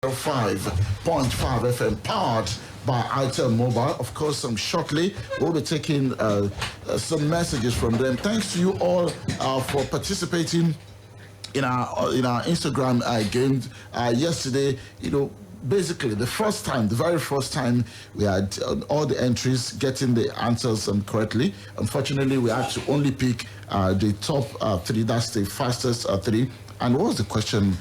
105.5 FM, powered by Itel Mobile. Of course, shortly we'll be taking some messages from them. Thanks to you all for participating in our Instagram game yesterday. Basically the very first time we had all the entries getting the answers correctly. Unfortunately, we had to only pick the top three. That's the fastest three. And what was the question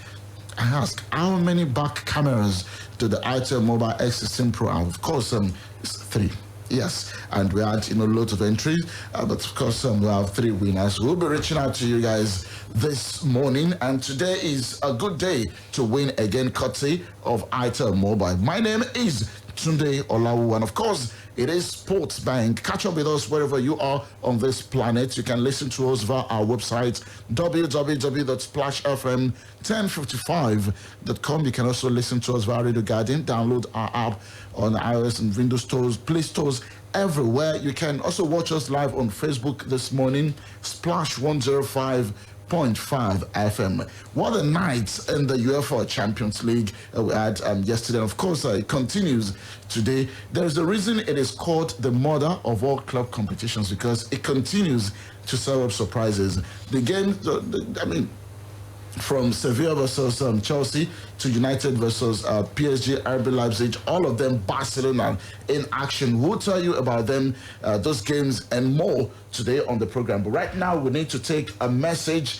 I asked? How many back cameras do the Itel Mobile X16 Pro have? Of course, it's 3. Yes, and we had loads of entries, but of course we have 3 winners. We'll be reaching out to you guys this morning, and today is a good day to win again, courtesy of Itel Mobile. My name is Tunde Olawuwo, and of course it is Sports Bank. Catch up with us wherever you are on this planet. You can listen to us via our website www.splashfm1055.com. You can also listen to us via Radio Garden. Download our app on iOS and Windows stores, Play stores, everywhere. You can also watch us live on Facebook this morning, Splash 105.5 FM. What a night in the UEFA Champions League we had yesterday. Of course, it continues today. There's a reason it is called the mother of all club competitions, because it continues to serve up surprises. The game, from Sevilla versus Chelsea to United versus PSG, RB Leipzig, all of them Barcelona in action. We'll tell you about them, those games and more today on the program. But right now, we need to take a message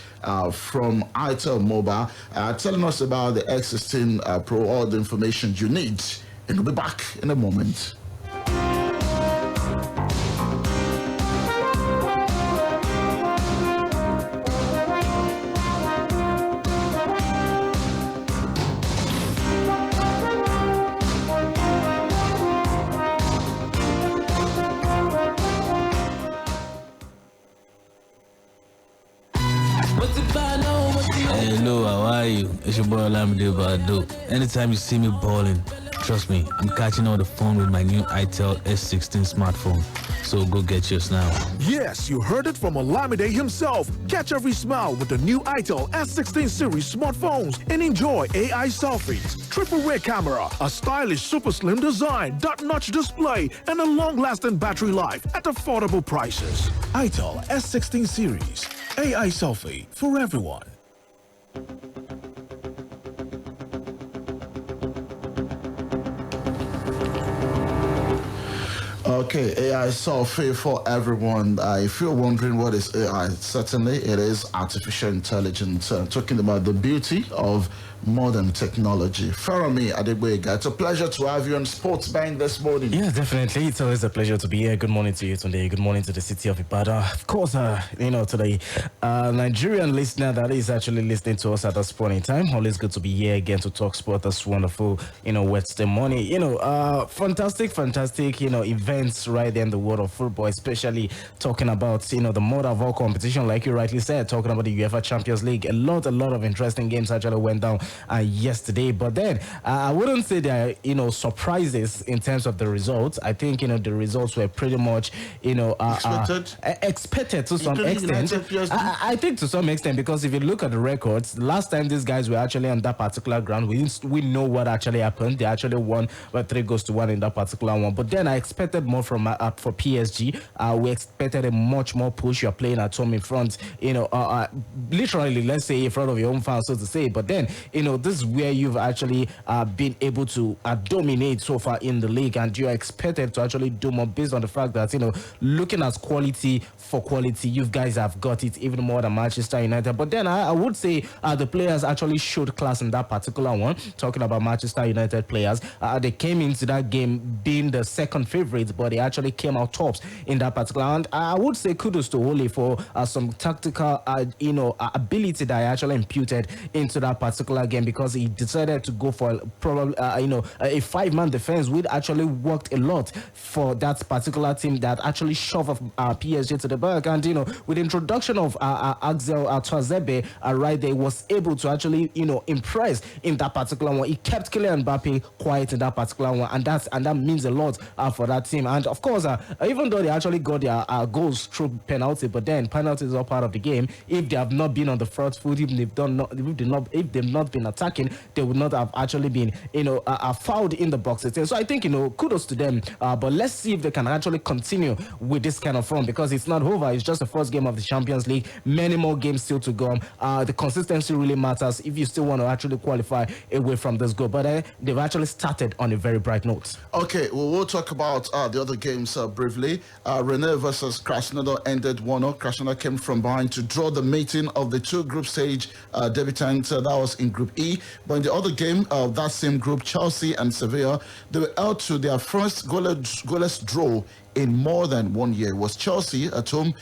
from Itel Mobile telling us about the X16 Pro, all the information you need. And we'll be back in a moment. Hello, how are you? It's your boy Feranmi Adegboyega. Anytime you see me balling, trust me, I'm catching all the fun with my new Itel S16 smartphone. So go get yours now. Yes, you heard it from Olamide himself. Catch every smile with the new Itel S16 series smartphones and enjoy AI selfies, triple rear camera, a stylish super slim design, dot-notch display, and a long-lasting battery life at affordable prices. Itel S16 series, AI selfie for everyone. Okay, AI selfie for everyone. If you're wondering what is AI, certainly it is artificial intelligence. Talking about the beauty of modern technology. Feranmi Adegboyega, it's a pleasure to have you on Sports Bank this morning. Yeah, definitely. It's always a pleasure to be here. Good morning to you today. Good morning to the city of Ibadan. Of course, to the Nigerian listener that is actually listening to us at this point in time. Always good to be here again to talk sport. That's wonderful, Wednesday morning. Fantastic, events right there in the world of football, especially talking about, the mother of all competition, like you rightly said, talking about the UEFA Champions League. A lot of interesting games actually went down yesterday, but then I wouldn't say there are surprises in terms of the results. I think the results were pretty much expected to some extent. I think to some extent, because if you look at the records, last time these guys were actually on that particular ground, we know what actually happened. They actually won by 3-1 in that particular one. But then I expected more from for PSG. We expected a much more push. You're playing at home in front, literally, let's say in front of your own fans, so to say. But then this is where you've actually been able to dominate so far in the league, and you're expected to actually do more based on the fact that, looking at quality for quality, you guys have got it even more than Manchester United. But then I would say the players actually showed class in that particular one. Talking about Manchester United players, they came into that game being the second favorite, but they actually came out tops in that particular. And I would say kudos to Ole for some tactical, ability that he actually imputed into that particular game, because he decided to go for probably a 5-man defense, which actually worked a lot for that particular team that actually shoved PSG to the back. And with the introduction of Axel Tuanzebe right there, was able to actually impress in that particular one. He kept Kylian Mbappe quiet in that particular one, and that means a lot for that team. And And of course, even though they actually got their goals through penalty, but then penalties are part of the game. If they have not been on the front foot, if they've not been attacking, they would not have actually been, fouled in the boxes. So I think, kudos to them. But let's see if they can actually continue with this kind of run, because it's not over. It's just the first game of the Champions League. Many more games still to go. The consistency really matters if you still want to actually qualify away from this goal. But they've actually started on a very bright note. Okay, well, we'll talk about the other games briefly. Rennes versus Krasnodar ended 1-0. Krasnodar came from behind to draw the mating of the two group stage debutants. That was in Group E. But in the other game of that same group, Chelsea and Sevilla, they were out to their first goalless draw in more than 1 year. It was Chelsea at home,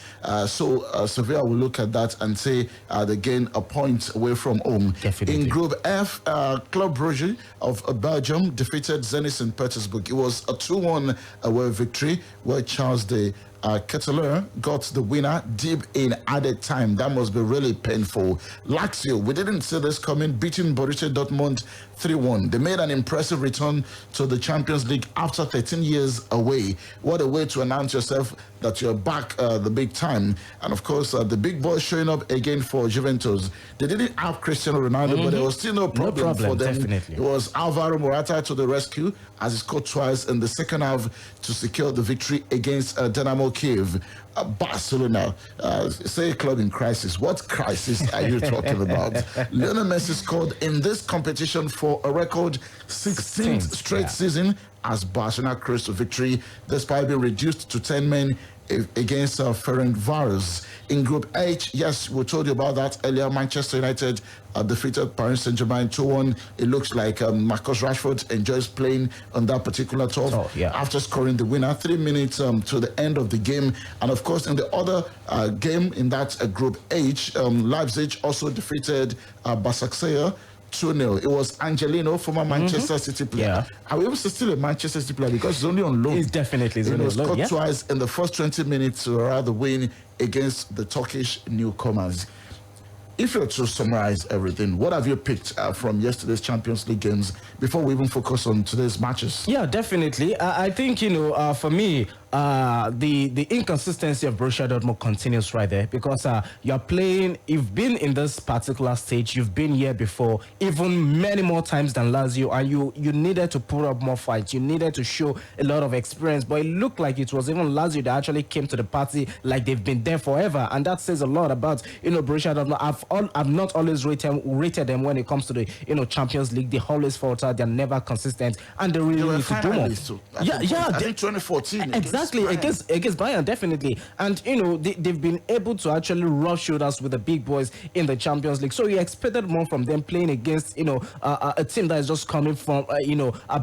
so Sevilla will look at that and say they gain a point away from home. Definitely. In Group F, Club Brugge of Belgium defeated Zenit St. Petersburg. It was a 2-1 away victory where Charles de Ketelaere got the winner deep in added time. That must be really painful. Lazio, we didn't see this coming, beating Borussia Dortmund 3-1. They made an impressive return to the Champions League after 13 years away. What a way to announce yourself that you're back the big time. And of course, the big boys showing up again for Juventus. They didn't have Cristiano Ronaldo, but there was still no problem for them. Definitely. It was Alvaro Morata to the rescue as he scored twice in the second half to secure the victory against Dynamo Kiev. Barcelona, say a club in crisis. What crisis are you talking about? Lionel Messi scored in this competition for a record 16th straight season as Barcelona cruised to victory despite being reduced to 10 men against Ferencváros. In Group H, yes, we told you about that earlier. Manchester United defeated Paris Saint-Germain 2-1. It looks like Marcus Rashford enjoys playing on that particular turf after scoring the winner 3 minutes to the end of the game. And of course, in the other game in that Group H, Leipzig also defeated Başakşehir 2-0. It was Angelino, former Manchester City player. Are we able to still a Manchester City player because it's only on loan? It's definitely on loan. Scored twice in the first 20 minutes to rather win against the Turkish newcomers. If you're to summarize everything, what have you picked from yesterday's Champions League games before we even focus on today's matches? Yeah, definitely. I think, for me, the inconsistency of Borussia Dortmund continues right there, because you're playing, you've been in this particular stage, you've been here before, even many more times than Lazio, and you needed to put up more fights, you needed to show a lot of experience, but it looked like it was even Lazio that actually came to the party like they've been there forever, and that says a lot about, Borussia Dortmund. I've not always rated them when it comes to the, Champions League. They always falter, they're never consistent, and they really need to do more. I think 2014. Exactly, against Bayern, definitely. And, they've been able to actually rub shoulders with the big boys in the Champions League. So you expected more from them playing against, a team that is just coming from,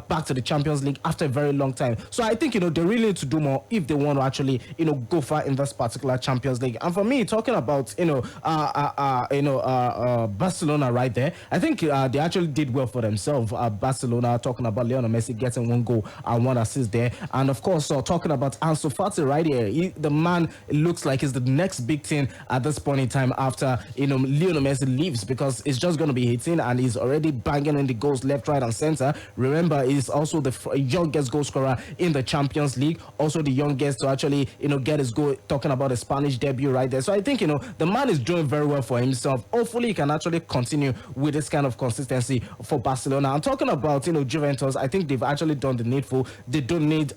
back to the Champions League after a very long time. So I think, they really need to do more if they want to actually, go far in this particular Champions League. And for me, talking about, Barcelona right there, I think they actually did well for themselves. Barcelona, talking about Lionel Messi getting 1 goal and 1 assist there. And of course, talking about Ansu Fati right here, the man looks like he's the next big thing at this point in time after Lionel Messi leaves, because it's just going to be hitting and he's already banging in the goals left, right and center. Remember, he's also the youngest goal scorer in the Champions League, also the youngest to actually get his goal, talking about a Spanish debut right there. So I think the man is doing very well for himself. Hopefully he can actually continue with this kind of consistency for Barcelona. I'm talking about Juventus. I think they've actually done the needful. They don't need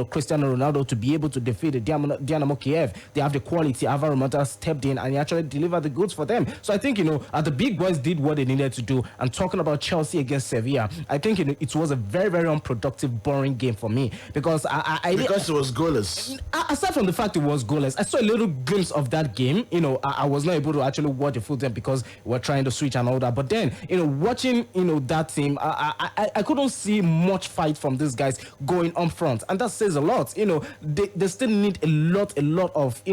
Cristiano Ronaldo to be able to defeat the Dynamo Kiev. They have the quality. Alvaro Morata stepped in and he actually delivered the goods for them. So I think the big boys did what they needed to do. And talking about Chelsea against Sevilla, I think it was a very, very unproductive, boring game for me, because because it was goalless. Aside from the fact it was goalless, I saw a little glimpse of that game. I was not able to actually watch the full time because we're trying to switch and all that. But then watching that team, I couldn't see much fight from these guys going on front, and that says a lot. They still need a lot of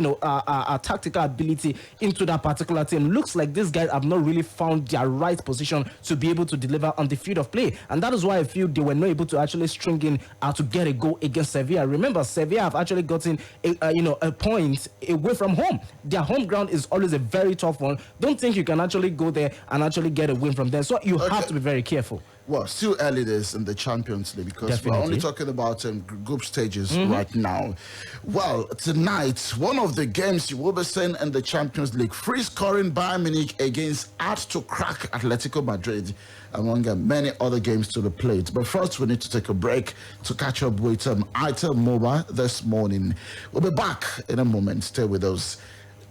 tactical ability into that particular team. Looks like these guys have not really found their right position to be able to deliver on the field of play, and that is why I feel they were not able to actually string in to get a goal against Sevilla. Remember, Sevilla have actually gotten a point away from home. Their home ground is always a very tough one. Don't think you can actually go there and actually get a win from there. So you have to be very careful. Well, still early days in the Champions League because we're only talking about group stages right now. Well, tonight, one of the games you will be seeing in the Champions League, free scoring Bayern Munich against hard to crack Atletico Madrid, among many other games to the plate. But first, we need to take a break to catch up with Itel Mobile this morning. We'll be back in a moment. Stay with us.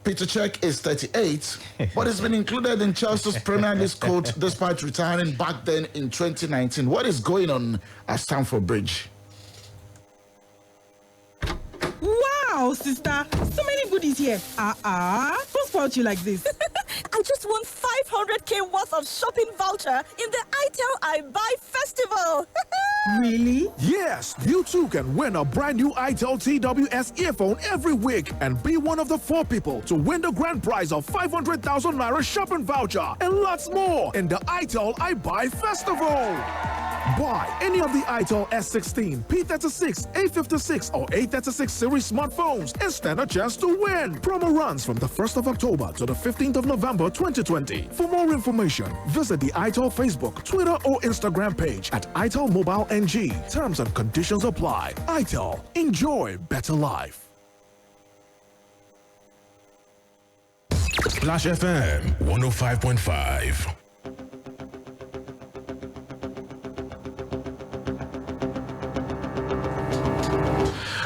Peter Cech is 38, but has been included in Chelsea's Premier League squad despite retiring back then in 2019. What is going on at Stamford Bridge? Wow, sister, so many goodies here. Who spoiled you like this? I just won 500k worth of shopping voucher in the Itel I Buy Festival. Really? Yes, you too can win a brand new Itel TWS earphone every week and be one of the 4 people to win the grand prize of 500,000 Naira shopping voucher and lots more in the Itel I Buy Festival. Buy any of the Itel S16, P36, A56 or A36 series smartphones and stand a chance to win. Promo runs from the 1st of October to the 15th of November 2020. For more information, visit the Itel Facebook, Twitter or Instagram page at Itel Mobile NG. Terms and conditions apply. Itel. Enjoy better life. Splash FM 105.5.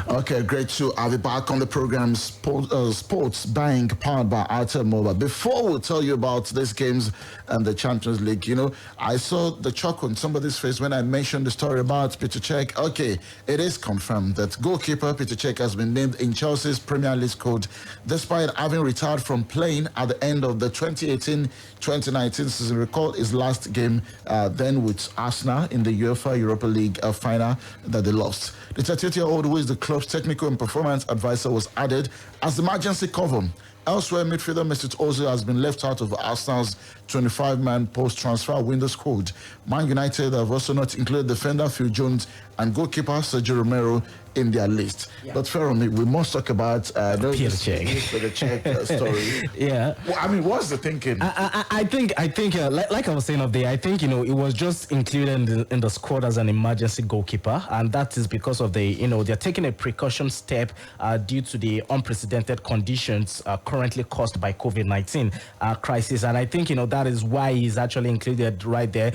Okay, great to have you back on the program Sports Bank powered by Itel Mobile. Before we tell you about these games and the Champions League, you know, I saw the shock on somebody's face when I mentioned the story about Peter Cech. Okay, it is confirmed that goalkeeper Peter Cech has been named in Chelsea's Premier League squad despite having retired from playing at the end of the 2018-2019 season. Recall his last game then with Arsenal in the UEFA Europa League final that they lost. The 38-year-old, who is the club's technical and performance advisor, was added as emergency cover. Elsewhere, midfielder Mesut Ozil has been left out of Arsenal's 25-man post-transfer window squad. Man United have also not included defender Phil Jones and goalkeeper Sergio Romero in their list. Yeah. But Feranmi, we must talk about the Cech story. Yeah. Well, I mean, what's the thinking? I think, like I was saying up there, I think, you know, it was just included in the squad as an emergency goalkeeper, and that is because of the, you know, they're taking a precaution step due to the unprecedented conditions currently caused by COVID-19 crisis, and I think, you know, that is why he's actually included right there.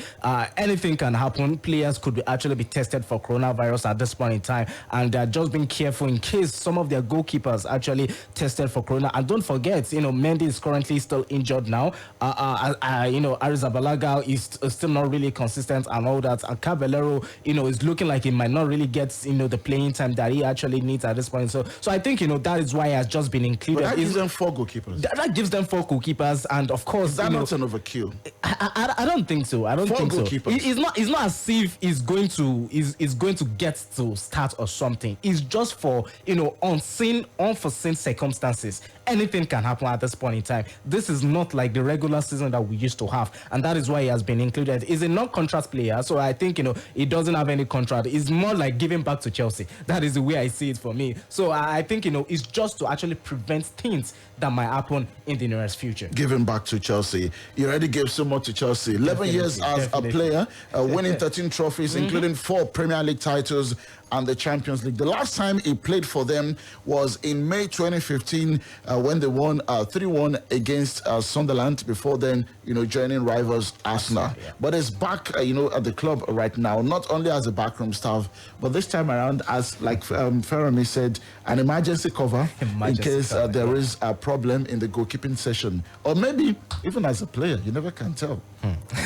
Anything can happen. Players could actually be tested for coronavirus at this point in time, and they're just being careful in case some of their goalkeepers actually tested for corona. And don't forget, you know, Mendy is currently still injured now. You know, Arrizabalaga is still not really consistent and all that. And Caballero, you know, is looking like he might not really get, you know, the playing time that he actually needs at this point. So I think, you know, that is why he has just been included. But that gives them 4 goalkeepers. That gives them 4 goalkeepers, and of course, is that not an overkill? I don't think so. I don't think so. It's not as if he's going to get to start or something. It's just for, you know, unforeseen circumstances. Anything can happen at this point in time. This is not like the regular season that we used to have, and that is why he has been included. He's a non-contract player, so I think, you know, he doesn't have any contract. It's more like giving back to Chelsea. That is the way I see it for me. So I think, you know, it's just to actually prevent things that might happen in the nearest future. Giving back to Chelsea. He already gave so much to Chelsea. 11 years as a player, winning 13 trophies, including 4 Premier League titles and the Champions League. The last time he played for them was in May 2015 when they won 3-1 against Sunderland, before then, you know, joining rivals Arsenal. Yeah. But he's back, you know, at the club right now, not only as a backroom staff, but this time around as, like Feranmi said, an emergency cover in case there is a problem in the goalkeeping session. Or maybe even as a player, you never can tell.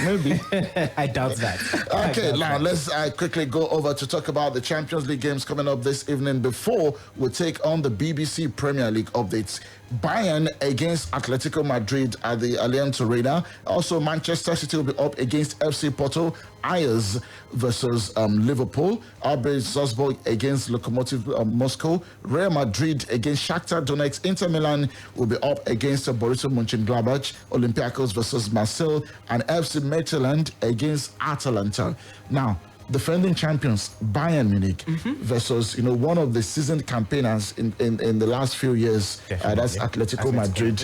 Maybe. I doubt that. Okay, now let's quickly go over to talk about the Champions League games coming up this evening before we take on the BBC Premier League updates. Bayern against Atletico Madrid at the Allianz Arena. Also, Manchester City will be up against FC Porto. Ajax versus Liverpool. RB Salzburg against Lokomotiv Moscow. Real Madrid against Shakhtar Donetsk. Inter Milan will be up against Borussia Mönchengladbach. Olympiacos versus Marseille. And FC Midtjylland against Atalanta. Now, defending champions Bayern Munich versus one of the seasoned campaigners in the last few years. That's Atletico Madrid.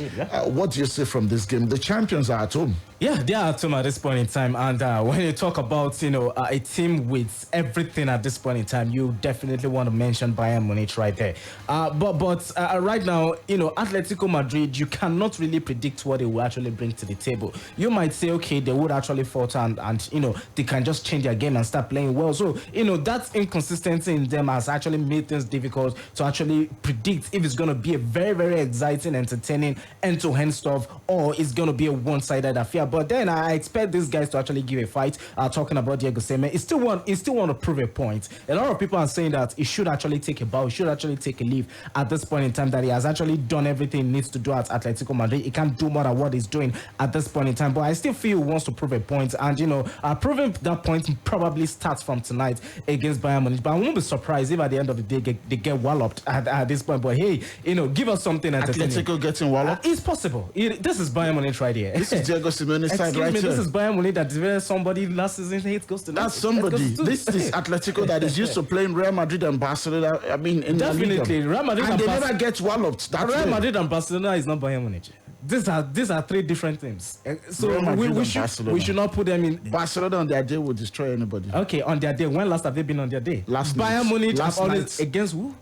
What do you see from this game? The champions are at home. Yeah, they are at home at this point in time. And when you talk about, a team with everything at this point in time, you definitely want to mention Bayern Munich right there. But right now, Atletico Madrid, you cannot really predict what they will actually bring to the table. You might say, okay, they would actually falter and they can just change their game and start playing well. So, that inconsistency in them has actually made things difficult to actually predict if it's going to be a very, very exciting, entertaining, end-to-end stuff, or it's going to be a one-sided affair. But then I expect these guys to actually give a fight. Talking about Diego Simeone, he still want to prove a point. A lot of people are saying that he should actually take a bow, he should actually take a leave at this point in time, that he has actually done everything he needs to do at Atletico Madrid. He can't do more than what he's doing at this point in time. But I still feel he wants to prove a point. And, proving that point probably starts from tonight against Bayern Munich. But I won't be surprised if at the end of the day they get walloped at this point. But hey, give us something entertaining. Atletico getting walloped? It's possible. This is Bayern Munich right here. This is Diego Simeone side right here. This is Bayern Munich that developed somebody last season. It goes to that's somebody. This is Atletico that is used to playing Real Madrid and Barcelona. I mean, in definitely Real Madrid and they never get walloped. Real Madrid and Barcelona is not Bayern Munich. These are three different teams. So we should not put them in. Barcelona on their day will destroy anybody. Okay, on their day. When last have they been on their day? Last Bayern Munich last always against who?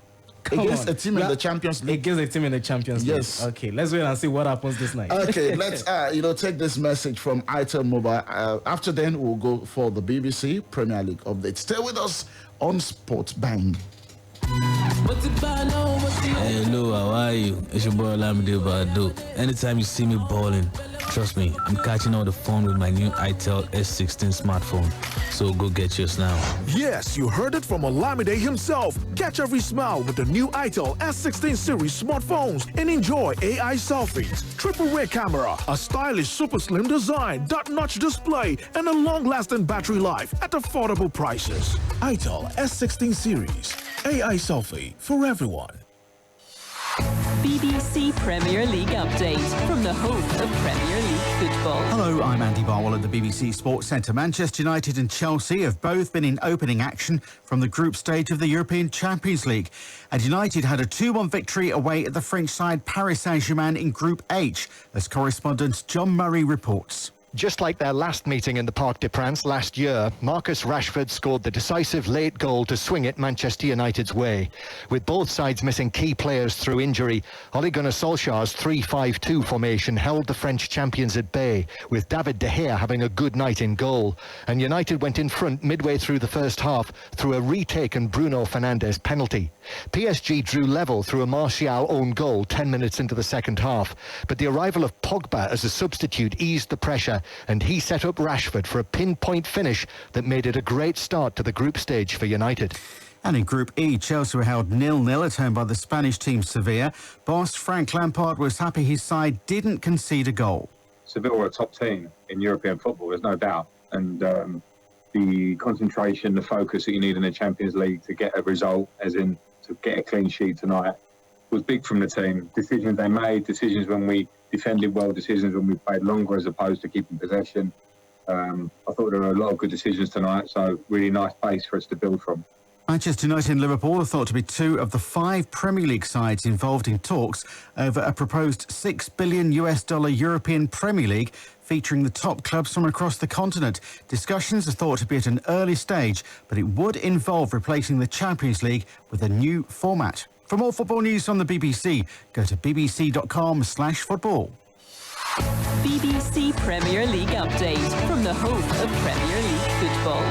Against a team in the Champions League. Against a team in the Champions League. Yes. Okay, let's wait and see what happens this night. Okay, let's take this message from Itel Mobile. After then, we'll go for the BBC Premier League update. Stay with us on Sports Bang. Hello, how are you? It's your boy Olamide Bado. Anytime you see me balling, trust me, I'm catching all the fun with my new itel S16 smartphone. So go get yours now. Yes, you heard it from Olamide himself. Catch every smile with the new itel S16 series smartphones and enjoy AI selfies, triple rear camera, a stylish super slim design, dot-notch display, and a long-lasting battery life at affordable prices. itel S16 series, AI selfie for everyone. BBC Premier League update from the home of Premier League football. Hello, I'm Andy Barwell at the BBC Sports Centre. Manchester United and Chelsea have both been in opening action from the group stage of the European Champions League. And United had a 2-1 victory away at the French side Paris Saint-Germain in Group H, as correspondent John Murray reports. Just like their last meeting in the Parc des Princes last year, Marcus Rashford scored the decisive late goal to swing it Manchester United's way. With both sides missing key players through injury, Ole Gunnar Solskjaer's 3-5-2 formation held the French champions at bay, with David De Gea having a good night in goal. And United went in front midway through the first half through a retaken Bruno Fernandes penalty. PSG drew level through a Martial own goal 10 minutes into the second half, but the arrival of Pogba as a substitute eased the pressure, and he set up Rashford for a pinpoint finish that made it a great start to the group stage for United. And in Group E, Chelsea were held 0-0 at home by the Spanish team Sevilla. Boss Frank Lampard was happy his side didn't concede a goal. Sevilla were a top team in European football, there's no doubt. And the concentration, the focus that you need in the Champions League to get a result, as in to get a clean sheet tonight, was big from the team. Decisions they made, decisions when we defended well, decisions when we played longer as opposed to keeping possession. I thought there were a lot of good decisions tonight, so really nice base for us to build from. Manchester United and Liverpool are thought to be two of the 5 Premier League sides involved in talks over a proposed $6 billion European Premier League featuring the top clubs from across the continent. Discussions are thought to be at an early stage, but it would involve replacing the Champions League with a new format. For more football news from the BBC, go to bbc.com/football. BBC Premier League update from the home of Premier League football.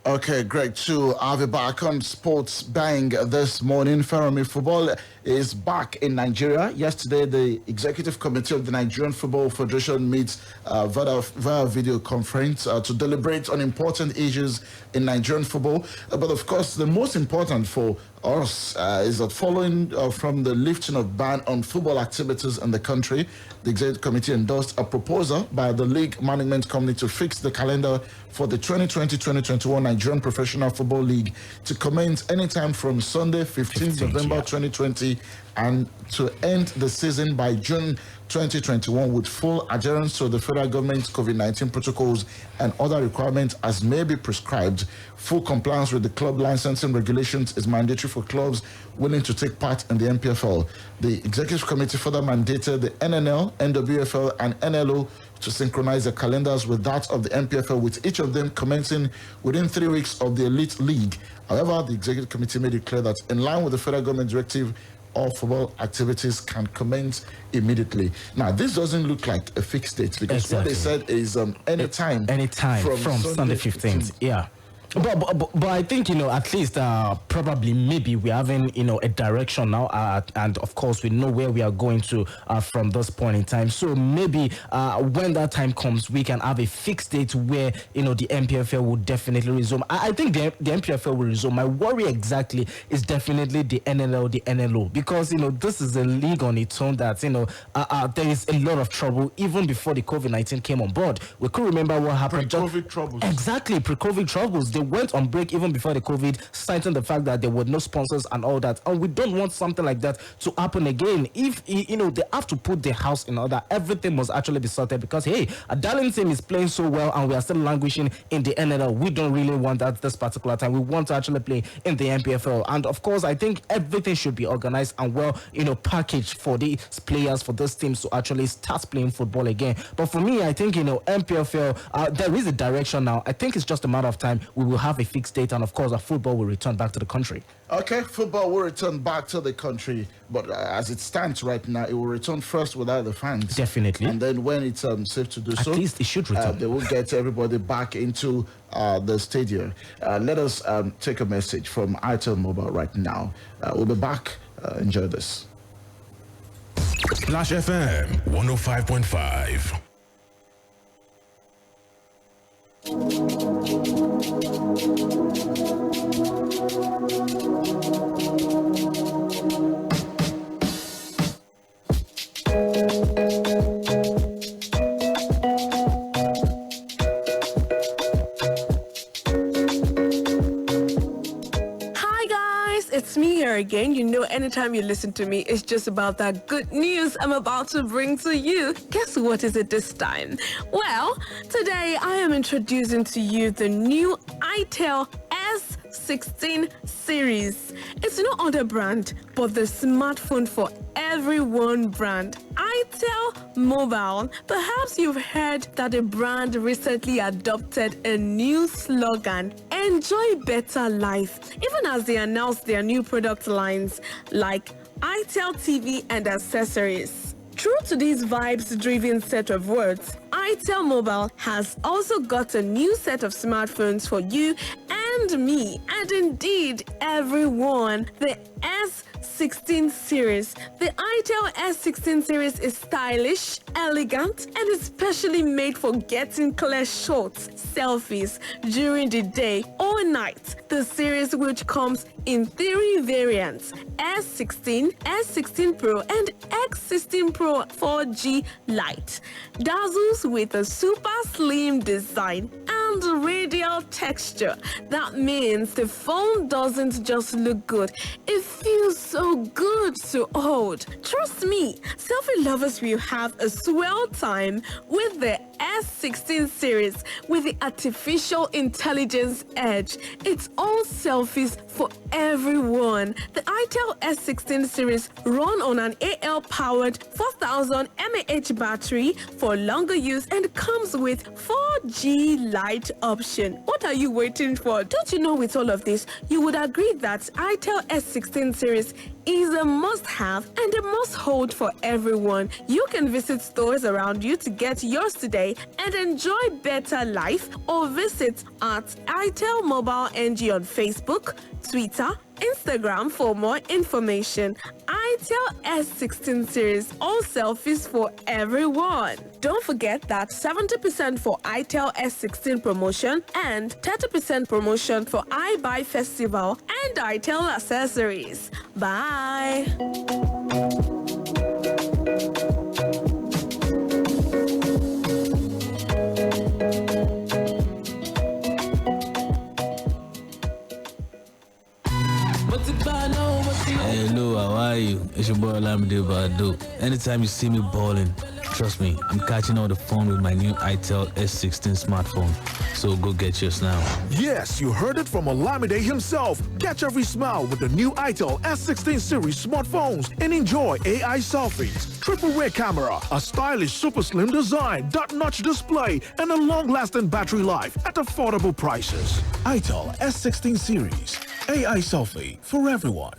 Okay, great to have you back on Sports Bang this morning. Feranmi Football is back in Nigeria. Yesterday, the Executive Committee of the Nigerian Football Federation meets via video conference to deliberate on important issues in Nigerian football. But of course, the most important for us is that following from the lifting of ban on football activities in the country, the Executive Committee endorsed a proposal by the League Management Committee to fix the calendar for the 2020-2021 Nigerian Professional Football League to commence anytime from Sunday, 15th November 2020 and to end the season by June 2021 with full adherence to the federal government's COVID-19 protocols and other requirements as may be prescribed. Full compliance with the club licensing regulations is mandatory for clubs willing to take part in the NPFL. The Executive Committee further mandated the NNL, NWFL, and NLO to synchronize their calendars with that of the NPFL, with each of them commencing within 3 weeks of the Elite League. However, the Executive Committee made it clear that in line with the federal government directive, all football activities can commence immediately. Now, this doesn't look like a fixed date because what they said is anytime from Sunday 15th. Yeah. But I think, at least probably maybe we're having, a direction now. And of course, we know where we are going to from this point in time. So maybe when that time comes, we can have a fixed date where, the NPFL will definitely resume. I think the NPFL will resume. My worry exactly is definitely the NLL, the NLO, because, this is a league on its own that, there is a lot of trouble even before the COVID-19 came on board. We could remember what happened. Pre-COVID troubles. Exactly, pre-COVID troubles. They went on break even before the COVID, citing the fact that there were no sponsors and all that. And we don't want something like that to happen again. If, they have to put their house in order, everything must actually be sorted because, hey, a Darling team is playing so well and we are still languishing in the NNL. We don't really want that this particular time. We want to actually play in the NPFL. And of course, I think everything should be organized and well, packaged for these players, for those teams to actually start playing football again. But for me, I think, NPFL, there is a direction now. I think it's just a matter of time. We will have a fixed date, and of course, our football will return back to the country. Okay, football will return back to the country, but as it stands right now, it will return first without the fans. Definitely. And then when it's safe to do so, at least it should return. They will get everybody back into the stadium. Let us take a message from Itel Mobile right now. We'll be back. Enjoy this. Splash FM 105.5. It's me here again. Anytime you listen to me, it's just about that good news I'm about to bring to you. Guess what is it this time? Well, today I am introducing to you the new itel S16 series. It's no other brand, but the smartphone for everyone brand. itel Mobile. Perhaps you've heard that the brand recently adopted a new slogan, enjoy better life, even as they announced their new product lines like itel TV and accessories. True to these vibes-driven set of words, itel Mobile has also got a new set of smartphones for you and me, and indeed everyone. The S16 series. The itel S16 series is stylish, elegant, and especially made for getting clear shots, selfies during the day or night. The series, which comes in 3 variants: S16, S16 Pro, and X16 Pro 4G Lite, dazzles with a super slim design and radial texture. That means the phone doesn't just look good, it feels so good to hold. Trust me, selfie lovers will have a swell time with the S16 series with the artificial intelligence edge. It's all selfies for everyone. The itel S16 series run on an AL-powered 4000 mAh battery for longer use and comes with 4G Lite option. What are you waiting for? Don't you know with all of this, you would agree that itel S16 series is a must-have and a must-hold for everyone. You can visit stores around you to get yours today and enjoy better life, or visit at itel Mobile NG on Facebook, Twitter, Instagram for more information. itel S16 series, all selfies for everyone. Don't forget that 70% for itel S16 promotion and 30% promotion for iBuy Festival and itel accessories. Bye. Hello, how are you? It's your boy Olamide Bado. Anytime you see me balling, trust me, I'm catching all the fun with my new itel S16 smartphone. So go get yours now. Yes, you heard it from Olamide himself. Catch every smile with the new itel S16 series smartphones and enjoy AI selfies, triple rear camera, a stylish super slim design, dot-notch display, and a long-lasting battery life at affordable prices. itel S16 series, AI selfie for everyone.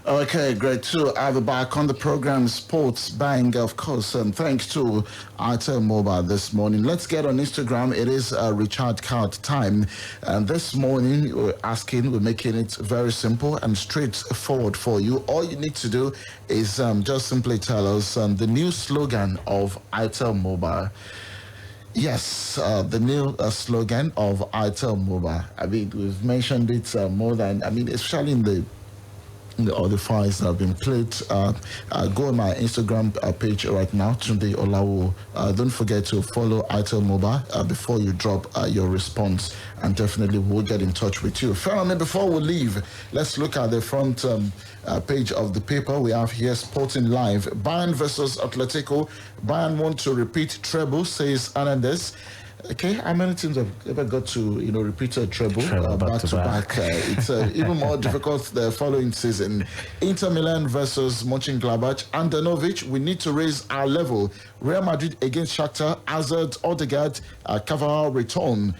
Okay, great to have you back on the program Sports Bang, of course. Thanks to itel Mobile this morning. Let's get on Instagram. It is Richard Card time. And this morning, we're making it very simple and straightforward for you. All you need to do is just simply tell us the new slogan of itel Mobile. Yes, the new slogan of itel Mobile. I mean, we've mentioned it more than, especially in the other files that have been played. Go on my Instagram page right now, Tunde Olawuwo. Don't forget to follow itel Mobile before you drop your response, and definitely we'll get in touch with you. Feranmi, before we leave, let's look at the front page of the paper. We have here Sporting Live. Bayern versus Atletico. Bayern want to repeat treble, says Hernandez. Okay, how many teams have ever got to, repeat a treble back to back? It's even more difficult the following season. Inter Milan versus Mönchengladbach. Andanovic, we need to raise our level. Real Madrid against Shakhtar. Hazard, Odegaard, Cavani return.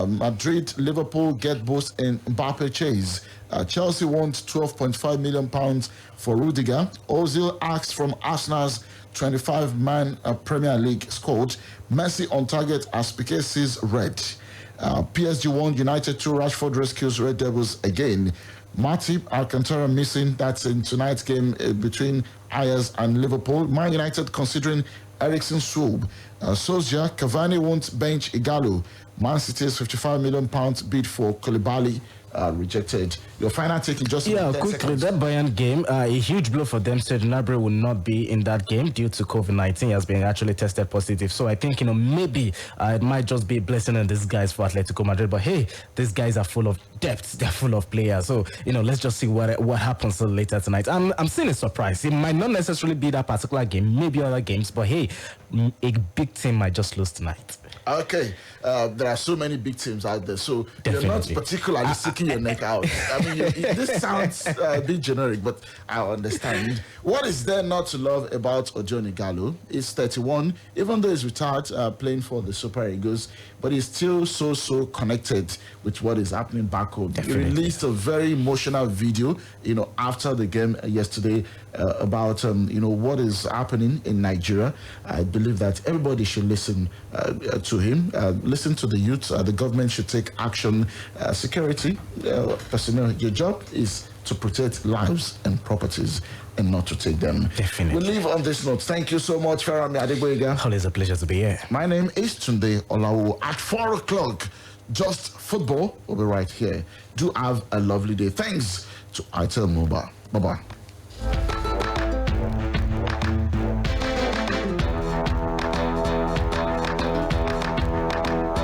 Madrid, Liverpool get boost in Mbappe chase. Chelsea wants £12.5 million for Rudiger. Ozil asks from Arsenal's 25-man Premier League squad. Messi on target as Piqué sees red. PSG 1, United 2, Rashford rescues Red Devils again. Matip, Alcantara missing. That's in tonight's game between Ajax and Liverpool. Man United considering Eriksen swoop. Solskjaer, Cavani won't bench Igalo. Man City's £55 million bid for Koulibaly rejected. Your final take in just quickly, seconds. that Bayern game, a huge blow for them. Serge Gnabry will not be in that game due to COVID-19. He has been actually tested positive. So I think, maybe it might just be a blessing in disguise for Atletico Madrid. But hey, these guys are full of depth. They're full of players. So, let's just see what happens later tonight. I'm seeing a surprise. It might not necessarily be that particular game, maybe other games. But hey, a big team might just lose tonight. Okay, there are so many big teams out there, so Definitely. You're not particularly sticking your neck out. This sounds a bit generic, but I understand. What is there not to love about Odion Igalo? He's 31, even though he's retired playing for the Super Eagles, but he's still so connected with what is happening back home. Definitely. He released a very emotional video, after the game yesterday about, what is happening in Nigeria. I believe that everybody should listen to him, listen to the youth. The government should take action. Security personnel, your job is to protect lives and properties and not to take them. Definitely. We'll leave on this note. Thank you so much, Feranmi Adegboyega. Always a pleasure to be here. My name is Tunde Olawuwo. At 4 o'clock, Just Football will be right here. Do have a lovely day. Thanks to itel Mobile. Bye-bye.